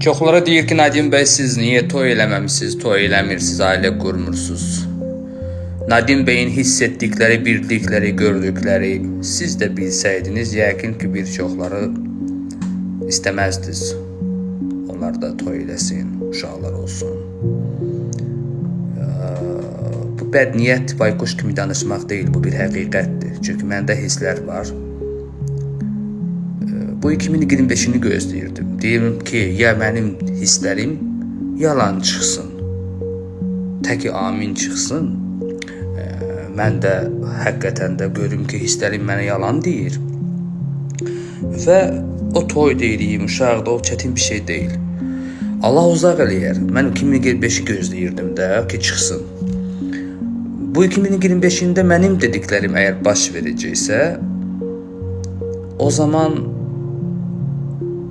Çoxlara deyir ki, Nadim bəy, siz niyə toy eləməmisiniz, toy eləmirsiniz, ailə qurmursunuz? Nadim bəyin hiss etdikləri, bildikləri, gördükləri siz də bilsəydiniz, yəqin ki, bir çoxları istəməzdiniz. Onlar da toy eləsin, uşaqlar olsun. Bu bədniyyət, bayquş kimi danışmaq deyil, bu bir həqiqətdir. Çünki məndə hisslər var. Bu 2025'ini gözləyirdim. Deyirəm ki, ya mənim hisslərim yalan çıxsın, təki amin çıxsın. Mən də həqiqətən də görüm ki, hisslərim mənə yalan deyir. Və o toy deyirəm, uşaqda o çətin bir şey deyil. Allah uzaq eləyər. Mən 2025'i gözləyirdim də ki, çıxsın. Bu 2025'ində mənim dediklərim əgər baş verəcəksə, o zaman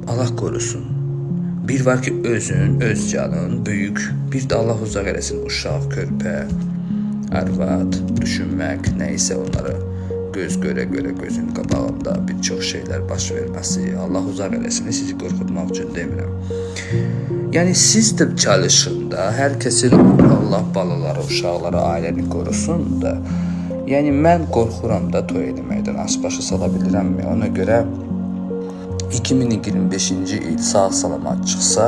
Allah korusun. Bir var ki özün, öz canın, böyük. Bir də Allah uzaq eləsin uşaq, körpə, arvad, düşünmək, nəysə onları göz görə gözün qabağında bir çox şeylər baş verməsi. Allah uzaq eləsin, sizi qorxutmaq üçün demirəm. Yəni siz də çalışın da, hər kəsin Allah balaları, uşaqları, ailəni qorusun da. Yəni mən qorxuram da toy eləməkdən, asbaşı sala bilirəmmi? Ona görə 2025-ci il sağ salamat çıxsa,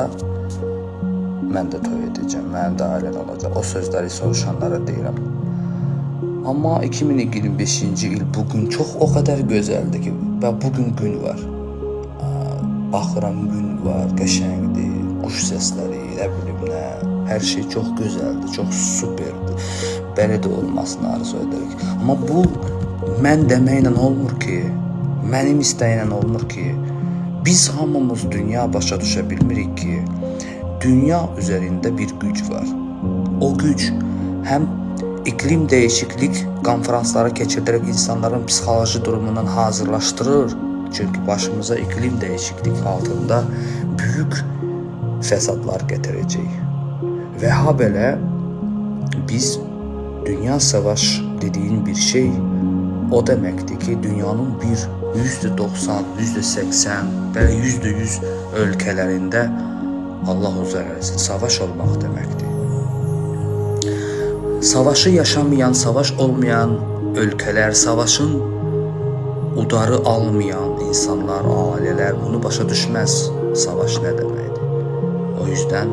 mən də toy edəcəm, mənim də ailəm olacaq. O sözləri soruşanlara deyirəm. Amma 2025-ci il bugün çox o qədər gözəldir ki, və bugün gün var. Baxıram gün var, qəşəngdir, quş səsləri, nə bilim nə, hər şey çox gözəldir, çox superdir. Belə də olmasını arzu edirik. Amma bu mən deməklə olmur ki, mənim istəyinlə olmur ki, biz hamımız dünya başa düşə bilmirik ki, dünya üzərində bir güc var. O güc həm iklim dəyişiklik konferansları keçirərək insanların psixoloji durumundan hazırlaşdırır. Çünki başımıza iklim dəyişiklik altında böyük fəsadlar gətirəcək. Və habelə biz dünya savaş dediğin bir şey o deməkdir ki, dünyanın bir %90, %80, belə %100 ölkələrində Allah uzaq eləsin, savaş olmaq deməkdir. Savaşı yaşamayan, savaş olmayan ölkələr, savaşın udarı almayan insanlar, ailələr bunu başa düşməz. Savaş nə deməkdir? O yüzden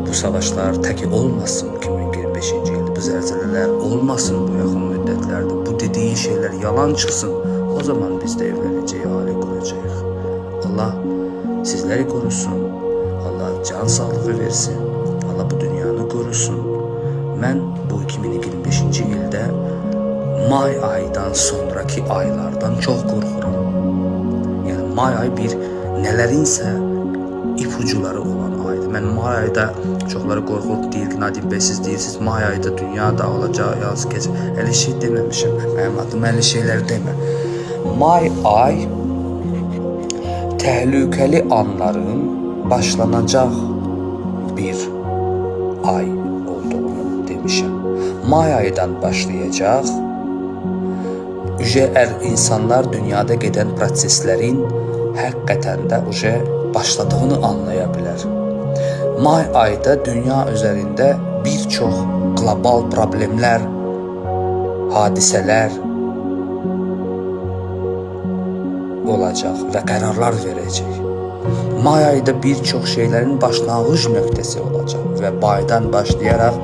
bu savaşlar təki olmasın 2025-ci ildə, bu zəlzələlər olmasın bu yaxın müddətlərdə, bu dediği şeyler yalan çıxsın. O zaman biz də evlənəcəyik, ailə quracağıq. Allah sizləri korusun, Allah can sağlığı versin, Allah bu dünyanı korusun. Mən bu 2025-ci ildə may aydan sonraki aylardan çox qorxuram. Yəni may ay bir nələrinsə ipucuları olan aydır. Mən may ayda çoxları qorxub deyir ki, Nadim bəy siz deyirsiniz may ayda dünya dağılacaq, yaz keçir. Elə şey deməmişəm. Mənim adım elə şeylər demə. May ay təhlükəli anların başlanacaq bir ay olduğunu demişəm. May aydan başlayacaq. İnsanlar dünyada gedən proseslərin həqiqətən də başladığını anlaya bilər. May ayda dünya üzərində bir çox global problemlər, hadisələr olacaq və qərarlar verəcək. May ayda bir çox şeylərin başlanğıc nöqtəsi olacaq və baydan başlayaraq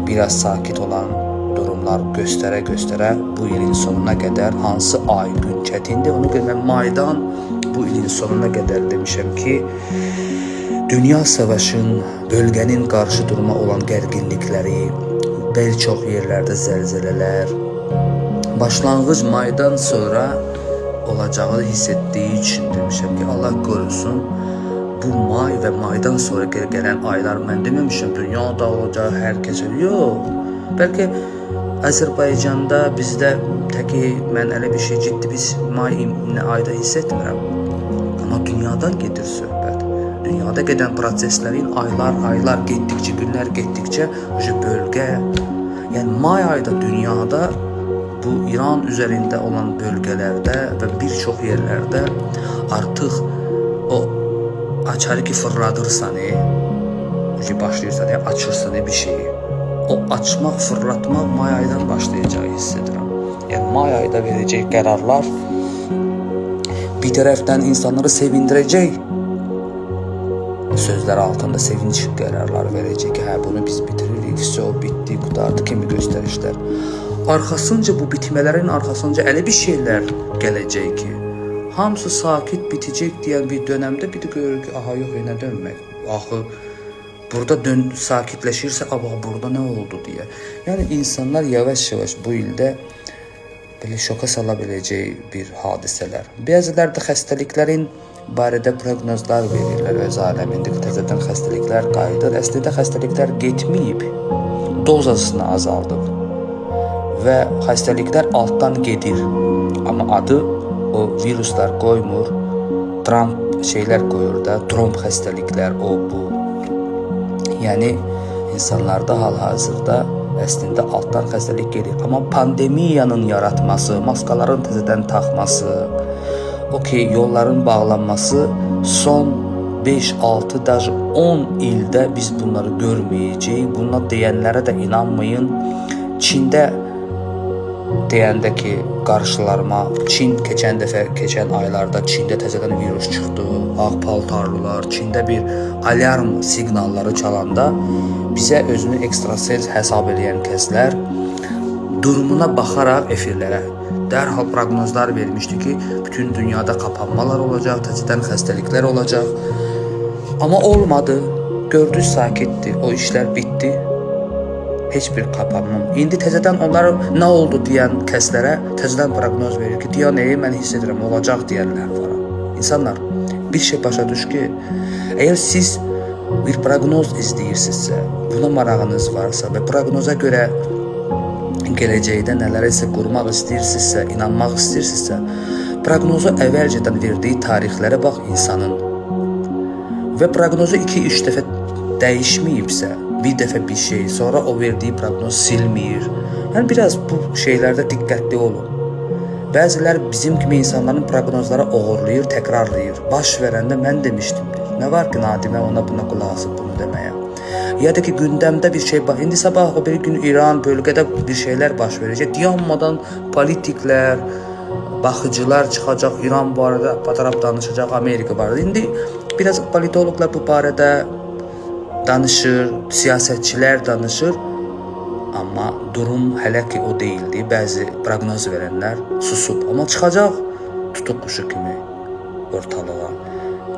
biraz sakit olan durumlar göstərə bu ilin sonuna qədər hansı ay gün çətindir. Onu görə maydan bu ilin sonuna qədər demişəm ki, dünya savaşın, bölgənin qarşı duruma olan gərginlikləri, bir çox yerlərdə zəlzələlər, başlanğıc maydan sonra olacağını hiss etdiyi üçün demişəm ki, Allah korusun. Bu may və maydan sonra gələn aylar mən deməmişəm dünya dağılacaq, hər kəsə. Yox. Bəlkə Azərbaycanda bizdə təki mən elə bir şey ciddi biz may ayda hiss etmirəm. Amma dünyadan gedir söhbət. Dünyada gedən proseslərin aylar getdikcə, günlər getdikcə bölgə, yəni may ayda dünyada bu İran üzərində olan bölgələrdə və bir çox yerlərdə artıq o açarı ki fırladırsan, ki başlayırsan, açırsan bir şeyi. O açmaq, fırlatmaq may aydan başlayacağı hiss edirəm. Yəni may ayda verəcək qərarlar bir tərəfdən insanları sevindirəcək. Sözlər altında sevinç qərarları verəcək ki, hə bunu biz bitiririk, o bitdi, qutardı kimi göstərişlər. Arxasınca bu bitmələrin arxasınca elə bir şeylər gələcək ki, hamısı sakit bitəcək deyən bir dönəmdə bir də görür ki, aha yox, yenə dönmək. Axı burada sakitləşirsə, bax burada nə oldu deyə. Yəni insanlar yavaş-yavaş bu ildə belə şoka sala biləcək bir hadisələr. Bəziləri də xəstəliklərin barədə proqnozlar verirlər öz aləmində. Təzədən xəstəliklər qayıdır. Əslində xəstəliklər getməyib, dozasını azaldıb və xəstəliklər altdan gedir. Amma adı o viruslar qoymur, Trump şeylər qoyur da, tromb xəstəliklər, o bu. Yəni insanlarda hal-hazırda əslində altdan xəstəlik gedir. Amma pandemiyanın yaratması, maskaların təzədən taxması, yolların bağlanması son 5-6, даже 10 ildə biz bunları görməyəcəyik. Buna deyənlərə də inanmayın. Çində deyəndə ki, qarşılarıma Çin keçən aylarda Çində təzədən virus çıxdı, ağ paltarlılar, Çində bir alarm siqnalları çalanda bizə özünü ekstrasens hesab edən kəslər durumuna baxaraq efirlərə dərhal proqnozlar vermişdi ki, bütün dünyada kapanmalar olacaq, təzədən xəstəliklər olacaq. Amma olmadı. Gördük, sakitdir. O işlər bitdi. Heç bir kapanma. İndi təzədən onlara nə oldu deyən kəslərə təzədən proqnoz verir ki, deyən mən hiss edirəm, olacaq deyənlər var. İnsanlar, bir şey başa düş ki, əgər siz bir proqnoz izləyirsinizsə, buna marağınız varsa və proqnoza görə gələcəkdə nələrsə qurmaq istəyirsinizsə, inanmaq istəyirsinizsə, proqnozu əvvəlcədən verdiyi tarixlərə bax insanın və proqnozu 2-3 dəfə dəyişməyibsə, bir dəfə bir şey, sonra o verdiyi proqnoz silmir. Yəni biraz bu şeylərdə diqqətli olun. Bəzilər bizim kimi insanların proqnozları oğurlayır, təkrarlayır. Baş verəndə mən demişdimdir. Nə var ki, Nadimə ona buna qulaq asıb bunu deməyə. Ya da ki, gündəmdə bir şey var. İndi sabah o bir gün İran bölgədə bir şeylər baş verəcək. Dayanmadan politiklər, baxıcılar çıxacaq, İran barədə patarap danışacaq, Amerika barədə. İndi biraz politologlar bu barədə danışır, siyasətçilər danışır. Amma durum hələ ki o deyildi. Bəzi proqnoz verənlər susub. Amma çıxacaq tutuq quşu kimi ortalığa.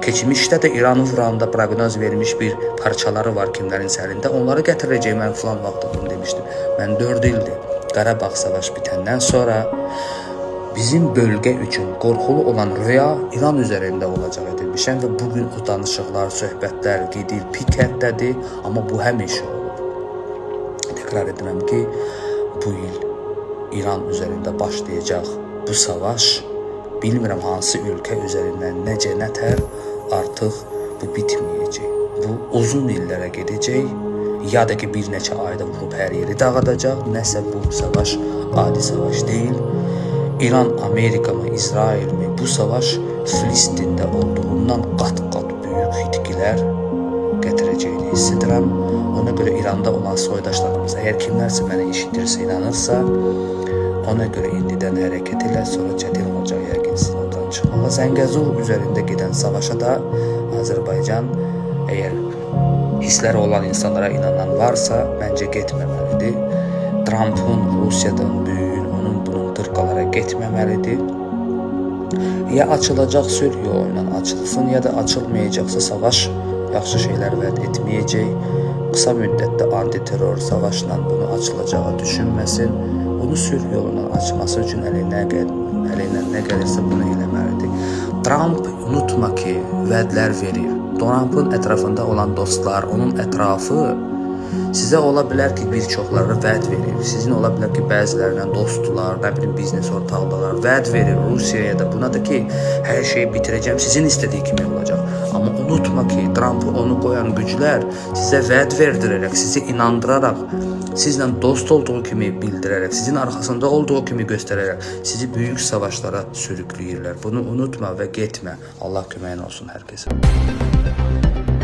Keçmişdə də İranı vuranda proqnoz vermiş bir parçaları var kimlərin əlində. Onları gətirəcək, mən filan vaxtda bunu demişdim. Mən 4 ildir Qarabağ savaş bitəndən sonra bizim bölgə üçün qorxulu olan rüya İran üzərində olacaq edilmişəm və bugün o danışıqlar, söhbətlər gedir, pik həddədir, amma bu həmişə olub. Təkrar edirəm ki, bu il İran üzərində başlayacaq bu savaş, bilmirəm hansı ölkə üzərindən necə nətər, artıq bu bitməyəcək. Bu uzun illərə gedəcək, ya da ki bir neçə ayda vurub hər yeri dağıdacaq. Nəsə bu savaş adi savaş deyil. İran, Amerika mı, İsrail mi, bu savaş Filistində olduğundan qat-qat böyük itkilər gətirəcəyini hiss edirəm. Ona görə İranda olan soydaşlarımız, əgər kimlərsə məni eşidirsə, inanırsa, ona görə indidən hərəkət elə, sonra çətin olacaq yəqin sizin oradan çıxmağa. Zəngəzur üzərində gedən savaşa da Azərbaycan, əgər hissləri olan insanlara inanan varsa, məncə getməməlidir. Trump'un Rusiyadan böyüyün, onun bunun dırqalara getməməlidir. Ya açılacaq sülh yolu ilə açılsın, ya da açılmayacaqsa savaş yaxşı şeylər vəd etməyəcək. Qısa müddətdə antiterror savaşla bunu açılacağı düşünməsin. Onu sülh yoluna açması üçün əlindən nə gəlirsə bunu eləməlidir. Trump unutma ki, vədlər verir. Trump'ın ətrafında olan dostlar, onun ətrafı Sizə ola bilər ki, bir çoxları vəd verir. Sizin ola bilər ki, bəzilərindən dostlar, nə bilim biznes ortaqlıqlar vəd verir Rusiyaya da, buna da ki, hər şeyi bitirəcəm, sizin istədiyi kimi olacaq. Amma unutma ki, Trump'ı onu qoyan güclər sizə vəd verdirərək, sizi inandıraraq, sizlə dost olduğu kimi bildirərək, sizin arxasında olduğu kimi göstərərək sizi böyük savaşlara sürükləyirlər. Bunu unutma və getmə. Allah köməyin olsun hər kəsə.